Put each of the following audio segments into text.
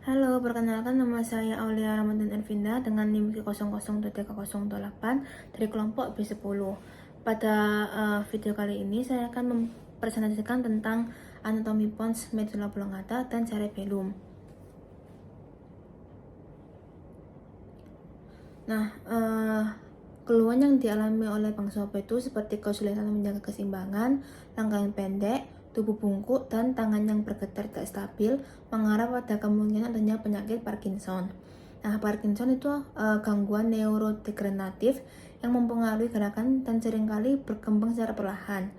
Halo, perkenalkan nama saya Aulia Ramadan Elvinda dengan NIM 00.3028 dari kelompok B10. Pada video kali ini saya akan mempresentasikan tentang anatomi pons, medulla oblongata, dan cerebellum. Nah, keluhan yang dialami oleh bangsa itu seperti kesulitan menjaga keseimbangan, langkah yang pendek, tubuh bungkuk, dan tangan yang bergetar tidak stabil mengarah pada kemungkinan adanya penyakit Parkinson. Nah, Parkinson itu gangguan neurodegeneratif yang mempengaruhi gerakan dan seringkali berkembang secara perlahan.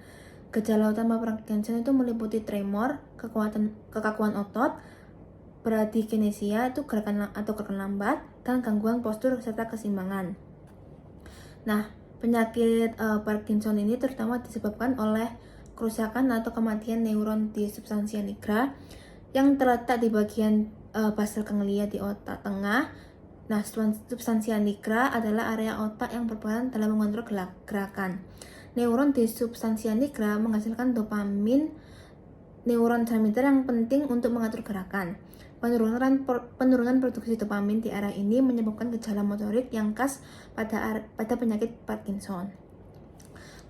Gejala utama Parkinson itu meliputi tremor, kekakuan otot, bradykinesia itu gerakan lambat, dan gangguan postur serta keseimbangan. Nah, penyakit Parkinson ini terutama disebabkan oleh kerusakan atau kematian neuron di substansia nigra yang terletak di bagian basal ganglia di otak tengah. Nah, substansia nigra adalah area otak yang berperan dalam mengontrol gerakan. Neuron di substansia nigra menghasilkan dopamin, neuron transmitter yang penting untuk mengatur gerakan. Penurunan produksi dopamin di area ini menyebabkan gejala motorik yang khas pada penyakit Parkinson.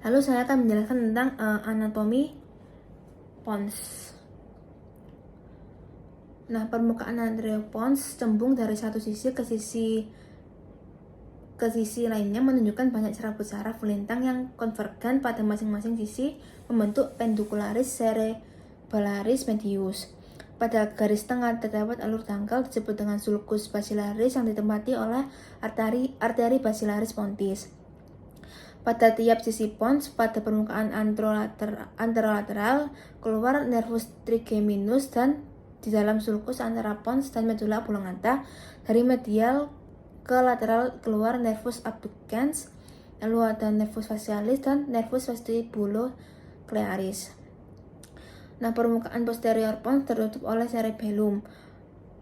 Lalu saya akan menjelaskan tentang anatomi pons. Nah, permukaan anterior pons cembung dari satu sisi ke sisi lainnya menunjukkan banyak saraf-saraf lintang yang konvergen pada masing-masing sisi membentuk pendicularis cerebellaris medius. Pada garis tengah terdapat alur dangkal disebut dengan sulcus basilaris yang ditempati oleh arteri basilaris pontis. Pada tiap sisi pons, pada permukaan anterolateral keluar nervus trigeminus dan di dalam sulcus antara pons dan medulla oblongata dari medial ke lateral keluar nervus abducens, lalu ada nervus facialis dan nervus vestibuloclearis. Nah, permukaan posterior pons tertutup oleh cerebellum.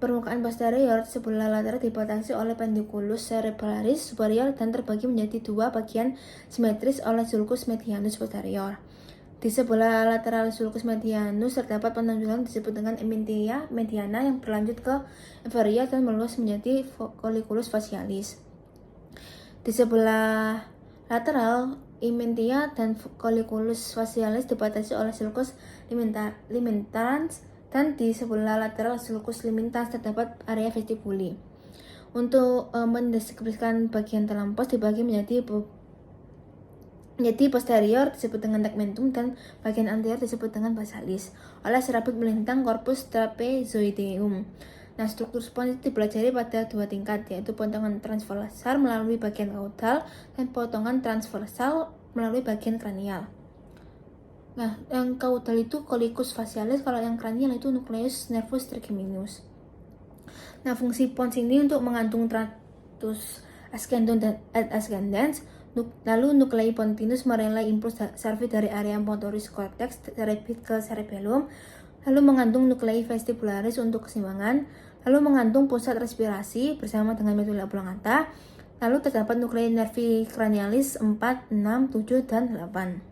Permukaan posterior sebelah lateral dibatasi oleh pendiculus cerebellaris superior dan terbagi menjadi dua bagian simetris oleh sulcus medianus posterior. Di sebelah lateral sulcus medianus terdapat penonjolan disebut dengan emintia mediana yang berlanjut ke inferior dan meluas menjadi colliculus facialis. Di sebelah lateral, emintia dan colliculus facialis dibatasi oleh sulcus limitans dan di sebelah lateral sulcus limitans terdapat area vestibuli. Untuk mendeskripsikan bagian dalam pos dibagi menjadi posterior disebut dengan tegmentum dan bagian anterior disebut dengan basalis oleh serabut melintang corpus trapezoideum. Nah, struktur pons itu dipelajari pada dua tingkat, yaitu potongan transversal melalui bagian caudal dan potongan transversal melalui bagian kranial. Nah, yang caudal itu collicus facialis, kalau yang kranial itu nucleus nervus trigeminus. Nah, fungsi pons ini untuk mengandung tratus ascendens dan ascendens. Lalu nuklei pontinus merelai impuls sarfi dari area motoris cortex cerebit ke cerebellum, lalu mengandung nuklei vestibularis untuk keseimbangan, lalu mengandung pusat respirasi bersama dengan medulla oblongata, lalu terdapat nuklei nervi cranialis 4, 6, 7, dan 8.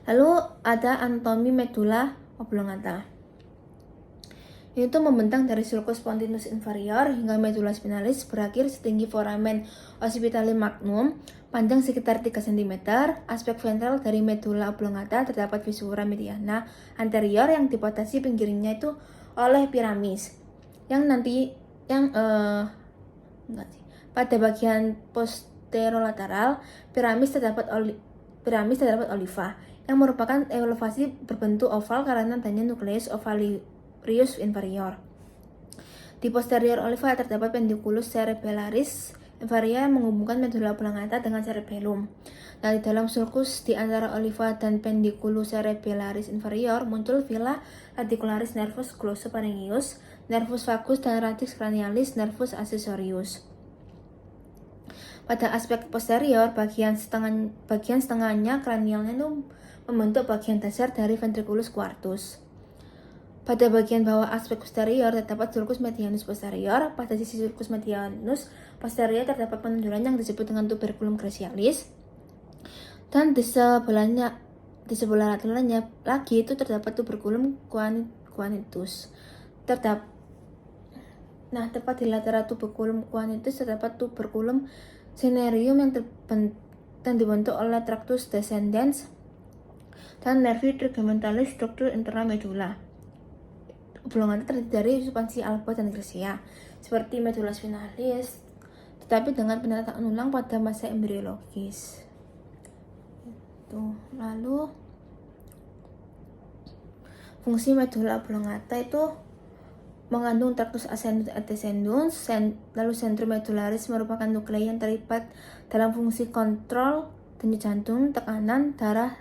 Lalu ada anatomi medulla oblongata. Itu membentang dari sulcus pontinus inferior hingga medulla spinalis, berakhir setinggi foramen occipitali magnum, panjang sekitar 3 cm. Aspek ventral dari medulla oblongata terdapat visura mediana anterior yang dibatasi pinggirnya itu oleh piramis. Pada bagian posterolateral piramis terdapat oliva yang merupakan elevasi berbentuk oval karena adanya nukleus ovarius inferior. Di posterior oliva terdapat pendiculus cerebellaris inferior yang menghubungkan medulla oblongata dengan cerebellum. Nah, di dalam sulcus di antara oliva dan pendiculus cerebellaris inferior muncul villa radicularis nervus glossopharyngeus, nervus vagus, dan radix cranialis nervus accessorius. Pada aspek posterior, bagian setengahnya kranialnya itu membentuk bagian dasar dari ventriculus quartus. Pada bagian bawah aspek posterior terdapat sulcus medianus posterior. Pada sisi sulcus medianus posterior terdapat penonjolan yang disebut dengan tuberculum gracialis. Dan di sebelah lateralnya lagi itu terdapat tuberculum guanitus. Nah, tepat di lateral tuberculum cuanidus terdapat tuberculum cinereum yang dibentuk oleh tractus descendens dan nervi tegmentalis struktur internal medula. Oblongata terdiri dari substansi alba dan grisea, seperti medula spinalis, tetapi dengan penataan ulang pada masa embriologis. Lalu fungsi medula oblongata itu mengandung tractus ascendens descendens, lalu centrum medularis merupakan nuklei yang terlibat dalam fungsi kontrol denyut jantung, tekanan darah,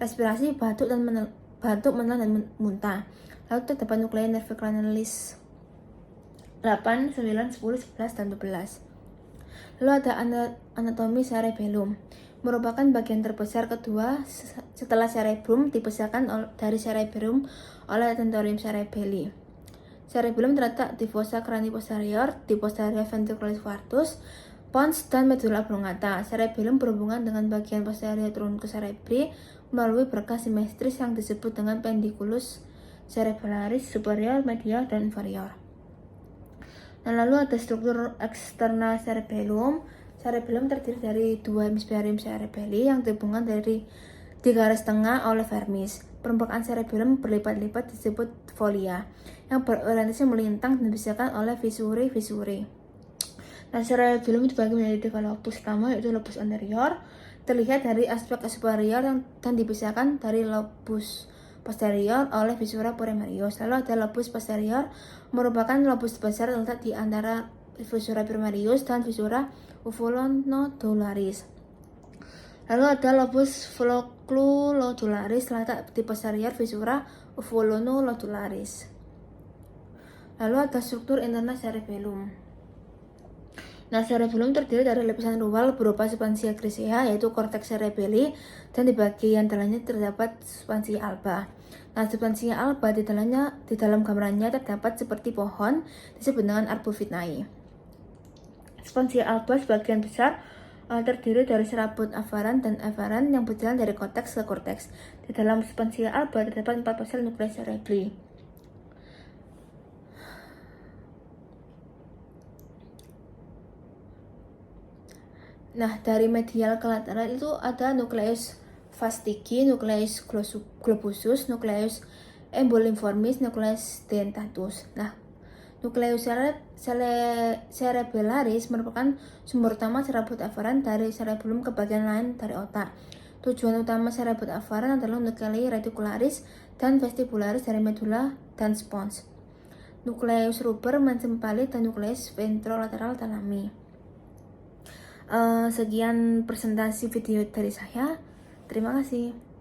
respirasi, batuk, menelan dan muntah. Lalu terdapat nuklei nervi craniolis 8, 9, 10, 11, dan 12. Lalu ada anatomi cerebellum, merupakan bagian terbesar kedua setelah cerebrum, dipisahkan dari cerebrum oleh tentorium cerebelli. Cerebellum terletak di fossa crani posterior, di posterior ventriculis quartus, pons, dan medula oblongata. Cerebellum berhubungan dengan bagian posterior truncus cerebri melalui berkas simetris yang disebut dengan pendiculus cerebellaris superior, medial, dan inferior. Nah, lalu ada struktur eksternal cerebellum. Cerebellum terdiri dari dua hemisferium cerebelli yang dihubungkan di garis tengah oleh vermis. Permukaan cerebellum berlipat-lipat disebut folia, yang berorientasi melintang dan dipisahkan oleh visuri. Nah, cerebellum dibagi menjadi tiga lobus utama, yaitu lobus anterior, terlihat dari aspek superior dan dipisahkan dari lobus posterior oleh visura primarius. Lalu ada lobus posterior, merupakan lobus besar terletak di antara visura primarius dan visura uvulonodularis. Lalu ada lobus flocculodularis terletak di posterior visura uvulonodularis. Lalu ada struktur internal cerebellum. Nah, cerebellum terdiri dari lapisan luar berupa substansia grisea, yaitu cortex cerebelli, dan di bagian dalamnya terdapat substansia alba. Nah, substansia alba di dalam gambarannya terdapat seperti pohon, disebut dengan arbovitae. Substansia alba sebagian besar terdiri dari serabut afaran dan eferan yang berjalan dari korteks ke korteks. Di dalam substansia alba terdapat 4 sel nukleus cerebri. Nah, dari medial ke lateral itu ada nukleus fastiki, nukleus globusus, nukleus emboliformis, nukleus dentatus. Nah, nukleus cerebellaris merupakan sumber utama serabut afaran dari cerebellum ke bagian lain dari otak. Tujuan utama serabut afaran adalah nuklei reticularis dan vestibularis dari medula dan spons. Nukleus ruber mencempali dan nukleus ventrolateral thalami. Sekian presentasi video dari saya. Terima kasih.